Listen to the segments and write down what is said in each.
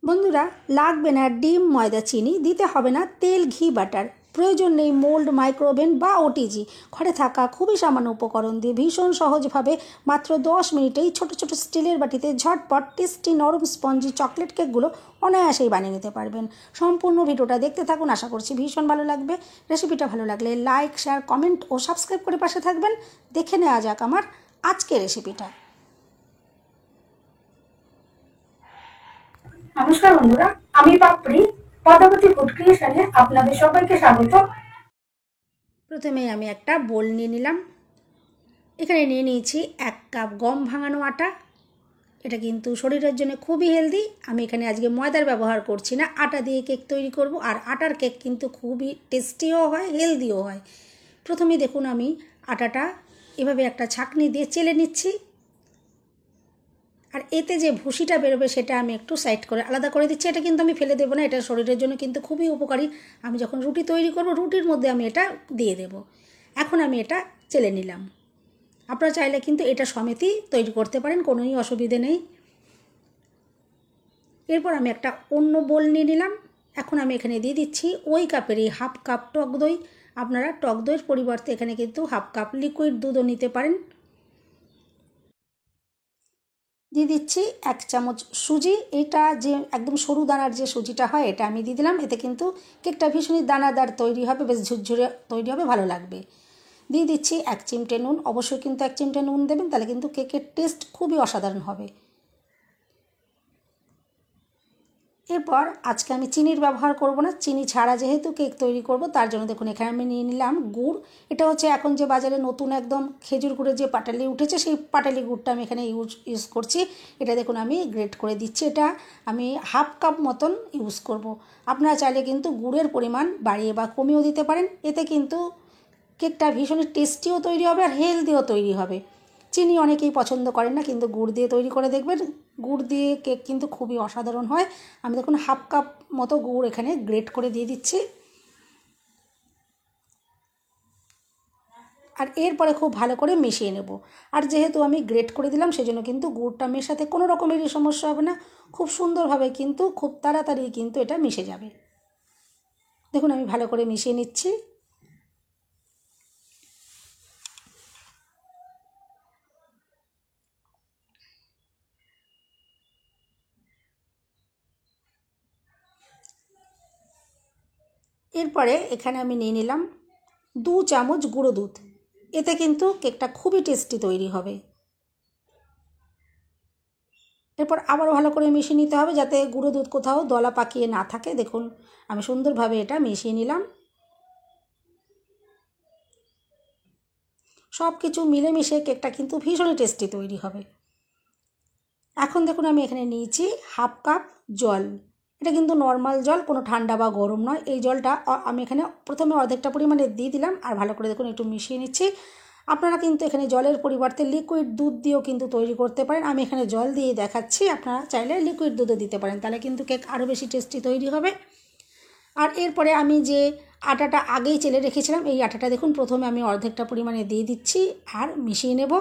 বন্ধুরা, লাগবে না ডিম, ময়দা, চিনি, দিতে হবে না তেল, ঘি, বাটার, প্রয়োজন নেই মোল্ড, মাইক্রোওভেন বা ওটিজি। ঘরে থাকা খুবই সামান্য উপকরণ দিয়ে ভীষণ সহজভাবে মাত্র 10 মিনিটেই ছোট ছোট স্টিলের বাটিতে ঝটপট টেস্টি নরম স্পঞ্জি চকলেট কেকগুলো অনায়াসেই বানিয়ে নিতে পারবেন। সম্পূর্ণ ভিডিওটা দেখতে থাকুন, আশা করছি ভীষণ ভালো লাগবে। রেসিপিটা ভালো লাগলে লাইক, শেয়ার, কমেন্ট ও সাবস্ক্রাইব করে পাশে থাকবেন। দেখে নেওয়া যাক আমার আজকের রেসিপিটা। নমস্কার বন্ধুরা, আমি পাপড়ি পদাবতী ফুড ক্রিয়েশনে আপনাদের সবাইকে স্বাগত। প্রথমে আমি একটা বোল নিয়ে নিলাম। এখানে নিয়ে নিয়েছি 1 কাপ গম ভাঙানো আটা। এটা কিন্তু শরীরের জন্য খুবই হেলদি। আমি এখানে আজকে ময়দার ব্যবহার করছি না, আটা দিয়ে কেক তৈরি করব। আর আটার কেক কিন্তু খুবই টেস্টিও হয়, হেলদিও হয়। প্রথমেই দেখুন আমি আটাটা এভাবে একটা ছাঁকনি দিয়ে চেলে নিচ্ছি। আর এতে যে ভুসিটা বেরোবে সেটা আমি একটু সাইড করে আলাদা করে দিচ্ছি। এটা কিন্তু আমি ফেলে দেবো না, এটা শরীরের জন্য কিন্তু খুবই উপকারী। আমি যখন রুটি তৈরি করব, রুটির মধ্যে আমি এটা দিয়ে দেব। এখন আমি এটা চেলে নিলাম। আপনারা চাইলে কিন্তু এটা সমেতই তৈরি করতে পারেন, কোনোই অসুবিধে নেই। এরপর আমি একটা অন্য বোল নিয়ে নিলাম। এখন আমি এখানে দিয়ে দিচ্ছি ওই কাপেরই 1/2 কাপ টক দই। আপনারা টক দইয়ের পরিবর্তে এখানে কিন্তু 1/2 কাপ লিকুইড দুধও নিতে পারেন। দিয়ে দিচ্ছি 1 চামচ সুজি। এটা যে একদম সরু দানার যে সুজিটা হয়, এটা আমি দিয়ে দিলাম। এতে কিন্তু কেকটা ভীষণই দানাদার তৈরি হবে, বেশ ঝুরঝুরে তৈরি হবে, ভালো লাগবে। দিয়ে দিচ্ছি 1 চিমটে নুন। অবশ্যই কিন্তু 1 চিমটে নুন দেবেন, তাহলে কিন্তু কেকের টেস্ট খুবই অসাধারণ হবে। এরপর আজকে আমি চিনির ব্যবহার করব না, চিনি ছাড়া যেহেতু কেক তৈরি করব, তার জন্য দেখুন এখানে আমি নিয়ে নিলাম গুড়। এটা হচ্ছে এখন যে বাজারে নতুন একদম খেজুর গুড়ের যে পাটালি উঠেছে, সেই পাটালি গুড়টা আমি এখানে ইউজ করছি। এটা দেখুন আমি গ্রেট করে দিচ্ছি। এটা আমি 1/2 কাপ মতন ইউজ করব। আপনারা চাইলে কিন্তু গুড়ের পরিমাণ বাড়িয়ে বা কমিয়েও দিতে পারেন। এতে কিন্তু কেকটা ভীষণই টেস্টিও তৈরি হবে আর হেলদিও তৈরি হবে। চিনি অনেকেই পছন্দ করেন না, কিন্তু গুড় দিয়ে তৈরি করে দেখবেন, গুড় দিয়ে কেক কিন্তু খুবই অসাধারণ হয়। আমি দেখুন 1/2 কাপ মতো গুড় এখানে গ্রেট করে দিয়ে দিচ্ছি। আর এরপরে খুব ভালো করে মিশিয়ে নেব। আর যেহেতু আমি গ্রেট করে দিলাম, সেজন্য কিন্তু গুড়টা মেশাতে কোনো রকমেরই সমস্যা হবে না। খুব সুন্দরভাবে কিন্তু খুব তাড়াতাড়ি কিন্তু এটা মিশে যাবে। দেখুন আমি ভালো করে মিশিয়ে নিচ্ছি। এরপরে এখানে আমি নিয়ে নিলাম 2 চামচ গুঁড়ো দুধ। এতে কিন্তু কেকটা খুবই টেস্টি তৈরি হবে। এরপর আবারও ভালো করে মিশিয়ে নিতে হবে, যাতে গুঁড়ো দুধ কোথাও দলা পাকিয়ে না থাকে। দেখুন আমি সুন্দরভাবে এটা মিশিয়ে নিলাম। সব কিছু মিলেমিশে কেকটা কিন্তু ভীষণই টেস্টি তৈরি হবে। এখন দেখুন আমি এখানে নিয়েছি 1/2 কাপ জল। এটা কিন্তু নর্মাল জল, কোনো ঠান্ডা বা গরম নয়। এই জলটা আমি এখানে প্রথমে অর্ধেকটা পরিমাণে দিয়ে দিলাম, আর ভালো করে দেখুন একটু মিশিয়ে নিচ্ছি। আপনারা কিন্তু এখানে জলের পরিবর্তে লিকুইড দুধ দিয়েও কিন্তু তৈরি করতে পারেন। আমি এখানে জল দিয়ে দেখাচ্ছি, আপনারা চাইলে লিকুইড দুধও দিতে পারেন, তাহলে কিন্তু কেক আরও বেশি টেস্টি তৈরি হবে। আর এরপরে আমি যে আটাটা আগেই চেলে রেখেছিলাম, এই আটাটা দেখুন প্রথমে আমি অর্ধেকটা পরিমাণে দিয়ে দিচ্ছি আর মিশিয়ে নেব।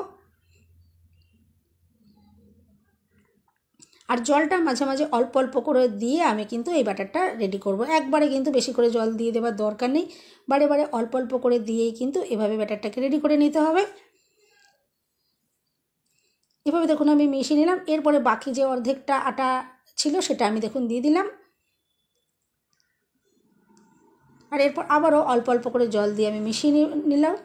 আর জলটা মাঝে মাঝে অল্প অল্প করে দিয়ে আমি কিন্তু এই ব্যাটারটা রেডি করব। একবারে কিন্তু বেশি করে জল দিয়ে দেওয়ার দরকার নেই, বারে বারে অল্প অল্প করে দিয়েই কিন্তু এভাবে ব্যাটারটাকে রেডি করে নিতে হবে। এভাবে দেখুন আমি মিশিয়ে নিলাম। এরপরে বাকি যে অর্ধেকটা আটা ছিল সেটা আমি দেখুন দিয়ে দিলাম। আর এরপর আবারও অল্প অল্প করে জল দিয়ে আমি মিশিয়ে নিলাম।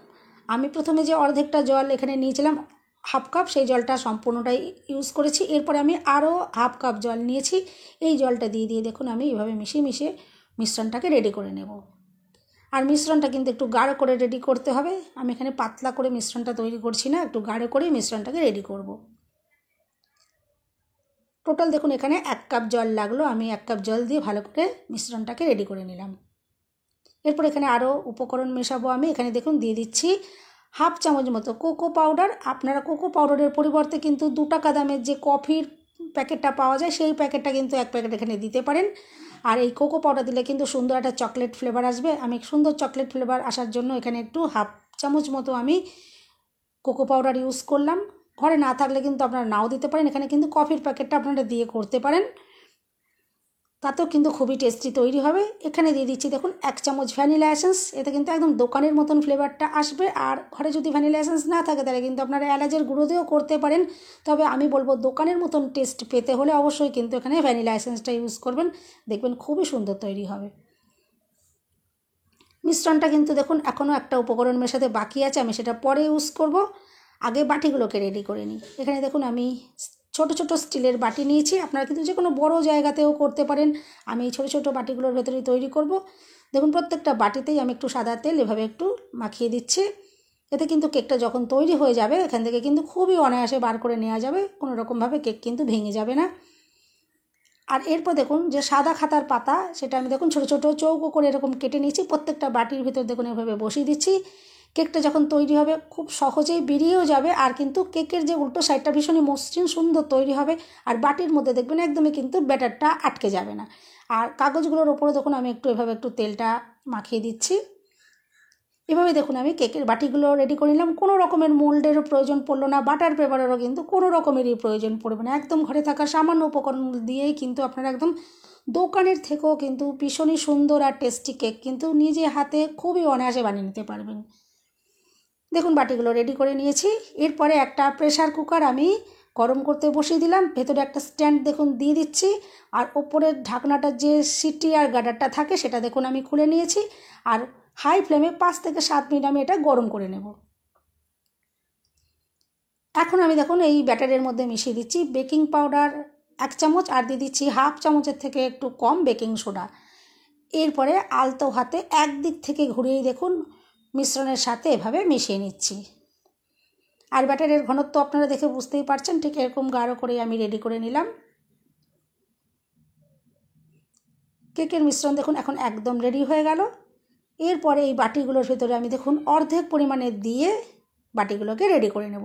আমি প্রথমে যে অর্ধেকটা জল এখানে নিয়েছিলাম 1/2 কাপ, সেই জলটা সম্পূর্ণটাই ইউজ করেছি। এরপরে আমি আরও 1/2 কাপ জল নিয়েছি। এই জলটা দিয়ে দিয়ে দেখুন আমি এভাবে মিশিয়ে মিশিয়ে মিশ্রণটাকে রেডি করে নেব। আর মিশ্রণটা কিন্তু একটু গাঢ় করে রেডি করতে হবে। আমি এখানে পাতলা করে মিশ্রণটা তৈরি করছি না, একটু গাঢ় করেই মিশ্রণটাকে রেডি করব। টোটাল দেখুন এখানে 1 কাপ জল লাগলো। আমি 1 কাপ জল দিয়ে ভালো করে মিশ্রণটাকে রেডি করে নিলাম। এরপর এখানে আরও উপকরণ মেশাবো। আমি এখানে দেখুন দিয়ে দিচ্ছি 1/2 চামচ মতো কোকো পাউডার। আপনারা কোকো পাউডারের পরিবর্তে কিন্তু 2 টাকা দামের যে কফির প্যাকেটটা পাওয়া যায়, সেই প্যাকেটটা কিন্তু 1 প্যাকেট এখানে দিতে পারেন। আর এই কোকো পাউডার দিলে কিন্তু সুন্দর একটা চকলেট ফ্লেভার আসবে। আমি সুন্দর চকলেট ফ্লেভার আসার জন্য এখানে একটু 1/2 চামচ মতো আমি কোকো পাউডার ইউজ করলাম। ঘরে না থাকলে কিন্তু আপনারা নাও দিতে পারেন। এখানে কিন্তু কফির প্যাকেটটা আপনারা দিয়ে করতে পারেন। তাতেও কিন্তু খুবই টেস্টি তৈরি হবে। এখানে দিয়ে দিচ্ছি দেখুন 1 চামচ ভ্যানিলা এসেন্স। এতে কিন্তু একদম দোকানের মতন ফ্লেভারটা আসবে। আর ঘরে যদি ভ্যানিলা এসেন্স না থাকে তাহলে কিন্তু আপনারা এলাচের গুঁড়ো দিয়েও করতে পারেন। তবে আমি বলবো দোকানের মতন টেস্ট পেতে হলে অবশ্যই কিন্তু এখানে ভ্যানিলা এসেন্সটা ইউজ করবেন, দেখবেন খুবই সুন্দর তৈরি হবে। মিশ্রণটা কিন্তু দেখুন এখনও একটা উপকরণ মেশাতে বাকি আছে, আমি সেটা পরে ইউজ করব। আগে বাটিগুলোকে রেডি করে নিই। এখানে দেখুন আমি ছোট ছোট স্টিলের বাটি নিয়েছি, আপনারা কিন্তু যে কোনো বড়ো জায়গাতেও করতে পারেন। আমি এই ছোটো ছোটো বাটিগুলোর ভেতরেই তৈরি করব। দেখুন প্রত্যেকটা বাটিতেই আমি একটু সাদা তেল এভাবে একটু মাখিয়ে দিচ্ছি। এতে কিন্তু কেকটা যখন তৈরি হয়ে যাবে এখান থেকে কিন্তু খুবই অনায়াসে বার করে নেওয়া যাবে, কোনো রকমভাবে কেক কিন্তু ভেঙে যাবে না। আর এরপর দেখুন যে সাদা খাতার পাতা, সেটা আমি দেখুন ছোটো ছোটো চৌকো করে এরকম কেটে নিয়েছি। প্রত্যেকটা বাটির ভিতর দেখুন এভাবে বসিয়ে দিচ্ছি। কেকটা যখন তৈরি হবে খুব সহজেই বেরিয়েও যাবে, আর কিন্তু কেকের যে উল্টো সাইডটা ভীষণই মসৃণ সুন্দর তৈরি হবে। আর বাটির মধ্যে দেখবেন একদমই কিন্তু ব্যাটারটা আটকে যাবে না। আর কাগজগুলোর ওপরে দেখুন আমি একটু এভাবে একটু তেলটা মাখিয়ে দিচ্ছি। এভাবে দেখুন আমি কেকের বাটিগুলো রেডি করে নিলাম। কোনো রকমের মোল্ডেরও প্রয়োজন পড়লো না, বাটার পেপারেরও কিন্তু কোনো রকমেরই প্রয়োজন পড়বে না। একদম ঘরে থাকা সামান্য উপকরণ দিয়েই কিন্তু আপনারা একদম দোকানের থেকেও কিন্তু ভীষণই সুন্দর আর টেস্টি কেক কিন্তু নিজে হাতে খুবই অনায়াসে বানিয়ে নিতে পারবেন। দেখুন বাটিগুলো রেডি করে নিয়েছি। এরপরে একটা প্রেসার কুকার আমি গরম করতে বসিয়ে দিলাম। ভেতরে একটা স্ট্যান্ড দেখুন দিয়ে দিচ্ছি। আর ওপরের ঢাকনাটার যে সিটি আর গার্ডারটা থাকে সেটা দেখুন আমি খুলে নিয়েছি। আর হাই ফ্লেমে 5 থেকে 7 মিনিট আমি এটা গরম করে নেব। এখন আমি দেখুন এই ব্যাটারের মধ্যে মিশিয়ে দিচ্ছি বেকিং পাউডার 1 চামচ, আর দিয়ে দিচ্ছি হাফ চামচের থেকে একটু কম বেকিং সোডা। এরপরে আলতো হাতে একদিক থেকে ঘুরিয়েই দেখুন মিশ্রণের সাথে এভাবে মিশিয়ে নিচ্ছি। আর ব্যাটারের ঘনত্ব আপনারা দেখে বুঝতেই পারছেন, ঠিক এরকম গাঢ় করেই আমি রেডি করে নিলাম। কেকের মিশ্রণ দেখুন এখন একদম রেডি হয়ে গেল। এরপরে এই বাটিগুলোর ভেতরে আমি দেখুন অর্ধেক পরিমাণে দিয়ে বাটিগুলোকে রেডি করে নেব।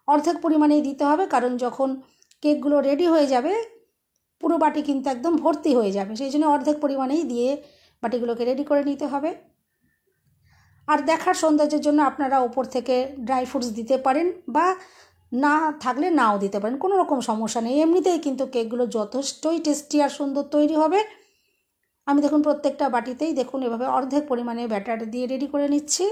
অর্ধেক পরিমাণেই দিতে হবে, কারণ যখন কেকগুলো রেডি হয়ে যাবে পুরো বাটি কিন্তু একদম ভর্তি হয়ে যাবে, সেই জন্য অর্ধেক পরিমাণেই দিয়ে বাটিগুলোকে রেডি করে নিতে হবে। আর দেখার সৌন্দর্যের জন্য আপনারা ওপর থেকে ড্রাই ফ্রুটস দিতে পারেন, বা না থাকলে নাও দিতে পারেন, কোনো রকম সমস্যা নেই। এমনিতেই কিন্তু কেকগুলো যথেষ্টই টেস্টি আর সুন্দর তৈরি হবে। আমি দেখুন প্রত্যেকটা বাটিতেই দেখুন এভাবে অর্ধেক পরিমাণে ব্যাটার দিয়ে রেডি করে নিচ্ছি।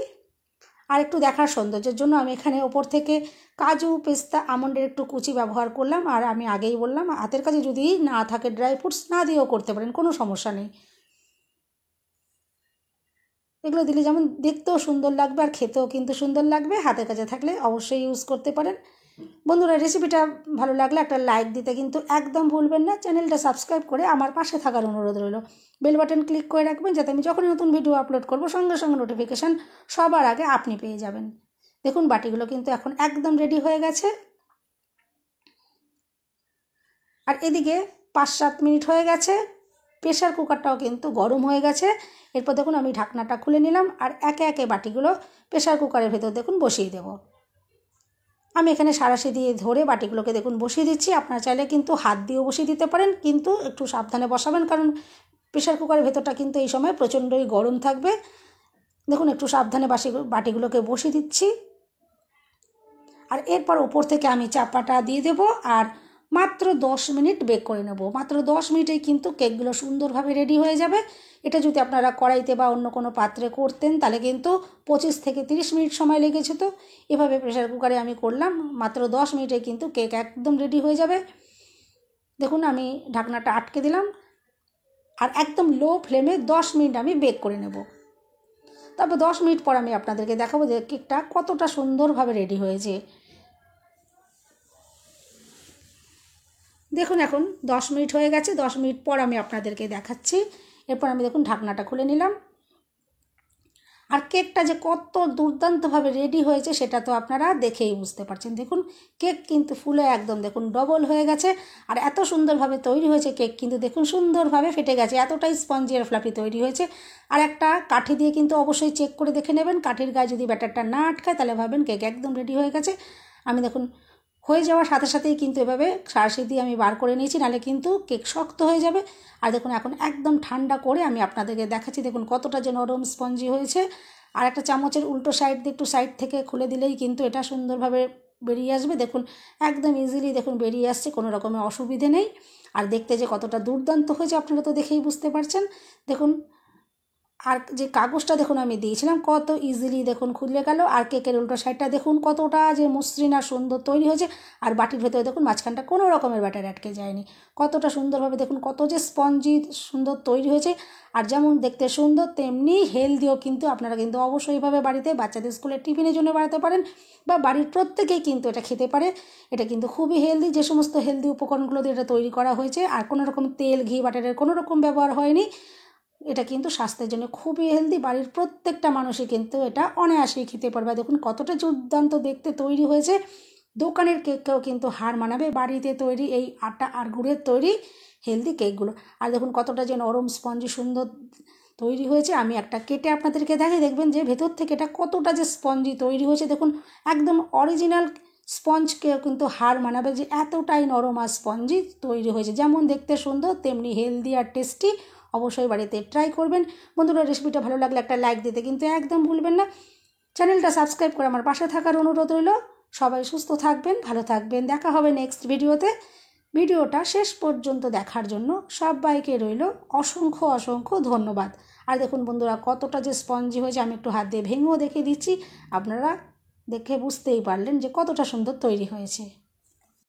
আর একটু দেখার সৌন্দর্যের জন্য আমি এখানে ওপর থেকে কাজু, পেস্তা, আমন্ডের একটু কুচি ব্যবহার করলাম। আর আমি আগেই বললাম হাতের কাছে যদি না থাকে ড্রাই ফ্রুটস না দিয়েও করতে পারেন, কোনো সমস্যা নেই। এগুলো দিলে যেমন দেখতেও সুন্দর লাগবে আর খেতেও কিন্তু সুন্দর লাগবে। হাতের কাছে থাকলে অবশ্যই ইউজ করতে পারেন। বন্ধুরা রেসিপিটা ভালো লাগলে একটা লাইক দিতে কিন্তু একদম ভুলবেন না। চ্যানেলটা সাবস্ক্রাইব করে আমার পাশে থাকার অনুরোধ রইল। বেল বাটন ক্লিক করে রাখবেন যাতে আমি যখনই নতুন ভিডিও আপলোড করব সঙ্গে সঙ্গে নোটিফিকেশান সবার আগে আপনি পেয়ে যাবেন। দেখুন বাটিগুলো কিন্তু এখন একদম রেডি হয়ে গেছে। আর এদিকে 5-7 মিনিট হয়ে গেছে, প্রেশার কুকারটাও কিন্তু গরম হয়ে গেছে। এরপর দেখুন আমি ঢাকনাটা খুলে নিলাম আর একে একে বাটিগুলো প্রেশার কুকারের ভেতর দেখুন বসিয়ে দেব। আমি এখানে সাঁড়াশি দিয়ে ধরে বাটিগুলোকে দেখুন বসিয়ে দিচ্ছি। আপনারা চাইলে কিন্তু হাত দিয়েও বসিয়ে দিতে পারেন, কিন্তু একটু সাবধানে বসাবেন, কারণ প্রেশার কুকারের ভেতরটা কিন্তু এই সময় প্রচণ্ডই গরম থাকবে। দেখুন একটু সাবধানে বাটিগুলোকে বসিয়ে দিচ্ছি। আর এরপর ওপর থেকে আমি চাপাটা দিয়ে দেব আর মাত্র 10 মিনিট বেক করে নেব। মাত্র 10 মিনিটেই কিন্তু কেকগুলো সুন্দরভাবে রেডি হয়ে যাবে। এটা যদি আপনারা কড়াইতে বা অন্য কোনো পাত্রে করতেন তাহলে কিন্তু 25 থেকে 30 মিনিট সময় লেগেছে। তো এভাবে প্রেশার কুকারে আমি করলাম, মাত্র 10 মিনিটে কিন্তু কেক একদম রেডি হয়ে যাবে। দেখুন আমি ঢাকনাটা আটকে দিলাম আর একদম লো ফ্লেমে 10 মিনিট আমি বেক করে নেব। তারপর 10 মিনিট পর আমি আপনাদেরকে দেখাবো যে কেকটা কতটা সুন্দরভাবে রেডি হয়েছে। দেখুন এখন 10 মিনিট হয়ে গেছে। 10 মিনিট পর আমি আপনাদেরকে দেখাচ্ছি। এরপর আমি দেখুন ঢাকনাটা খুলে নিলাম। আর কেকটা যে কত দুর্দান্তভাবে রেডি হয়েছে সেটা তো আপনারা দেখেই বুঝতে পারছেন। দেখুন কেক কিন্তু ফুলে একদম দেখুন ডবল হয়ে গেছে। আর এত সুন্দরভাবে তৈরি হয়েছে কেক, কিন্তু দেখুন সুন্দরভাবে ফেটে গেছে, এতটাই স্পঞ্জি আর ফ্লাফি তৈরি হয়েছে। আর একটা কাঠি দিয়ে কিন্তু অবশ্যই চেক করে দেখে নেবেন, কাঠির গায়ে যদি ব্যাটারটা না আটকায় তাহলে ভাবেন কেক একদম রেডি হয়ে গেছে। আমি দেখুন হয়ে যাওয়ার সাথে সাথেই কিন্তু এভাবে সাঁড়াশি দিয়ে আমি বার করে নিয়েছি, নাহলে কিন্তু কেক শক্ত হয়ে যাবে। আর দেখুন এখন একদম ঠান্ডা করে আমি আপনাদেরকে দেখাচ্ছি দেখুন কতটা যে নরম স্পঞ্জি হয়েছে। আর একটা চামচের উল্টো সাইড দিয়ে একটু সাইড থেকে খুলে দিলেই কিন্তু এটা সুন্দরভাবে বেরিয়ে আসবে। দেখুন একদম ইজিলি দেখুন বেরিয়ে আসছে, কোনো রকমের অসুবিধে নেই। আর দেখতে যে কতটা দুর্দান্ত হয়েছে আপনারা তো দেখেই বুঝতে পারছেন। দেখুন আর যে কাগজটা দেখুন আমি দিয়েছিলাম কত ইজিলি দেখুন খুলে গেল। আর কেকের উল্টো সাইডটা দেখুন কতটা যে মসৃণ আর সুন্দর তৈরি হয়েছে। আর বাটির ভেতরে দেখুন মাঝখানটা কোনো রকমের ব্যাটার আটকে যায়নি, কতটা সুন্দরভাবে দেখুন কত যে স্পঞ্জি সুন্দর তৈরি হয়েছে। আর যেমন দেখতে সুন্দর তেমনি হেলদিও কিন্তু। আপনারা কিন্তু অবশ্যই এইভাবে বাড়িতে বাচ্চাদের স্কুলের টিফিনের জন্য বানাতে পারেন, বা বাড়ির প্রত্যেকেই কিন্তু এটা খেতে পারে। এটা কিন্তু খুবই হেলদি, যে সমস্ত হেলদি উপকরণগুলো দিয়ে এটা তৈরি করা হয়েছে। আর কোনো রকম তেল ঘি বাটারের কোনো রকম ব্যবহার হয়নি। এটা কিন্তু স্বাস্থ্যের জন্য খুবই হেলদি, বাড়ির প্রত্যেকটা মানুষই কিন্তু এটা অনায়াসেই খেতে পারবে। দেখুন কতটা দুর্দান্ত দেখতে তৈরি হয়েছে। দোকানের কেককেও কিন্তু হার মানাবে বাড়িতে তৈরি এই আটা আর গুড়ের তৈরি হেলদি কেকগুলো। আর দেখুন কতটা যে নরম স্পঞ্জি সুন্দর তৈরি হয়েছে। আমি একটা কেটে আপনাদেরকে দেখাই, দেখবেন যে ভেতর থেকে এটা কতটা যে স্পঞ্জি তৈরি হয়েছে। দেখুন একদম অরিজিনাল স্পঞ্জকেও কিন্তু হার মানাবে, যে এতটাই নরম আর স্পঞ্জি তৈরি হয়েছে। যেমন দেখতে সুন্দর তেমনি হেলদি আর টেস্টি। অবশ্যই বাড়িতে ট্রাই করবেন বন্ধুরা। রেসিপিটা ভালো লাগলে একটা লাইক দিতে কিন্তু একদম ভুলবেন না। চ্যানেলটা সাবস্ক্রাইব করে আমার পাশে থাকার অনুরোধ রইল। সবাই সুস্থ থাকবেন, ভালো থাকবেন। দেখা হবে নেক্সট ভিডিওতে। ভিডিওটা শেষ পর্যন্ত দেখার জন্য সবাইকে রইল অসংখ্য অসংখ্য ধন্যবাদ। আর দেখুন বন্ধুরা কতটা যে স্পঞ্জি হয়েছে, আমি একটু হাত দিয়ে ভেঙেও দেখিয়ে দিচ্ছি। আপনারা দেখে বুঝতেই পারলেন যে কতটা সুন্দর তৈরি হয়েছে।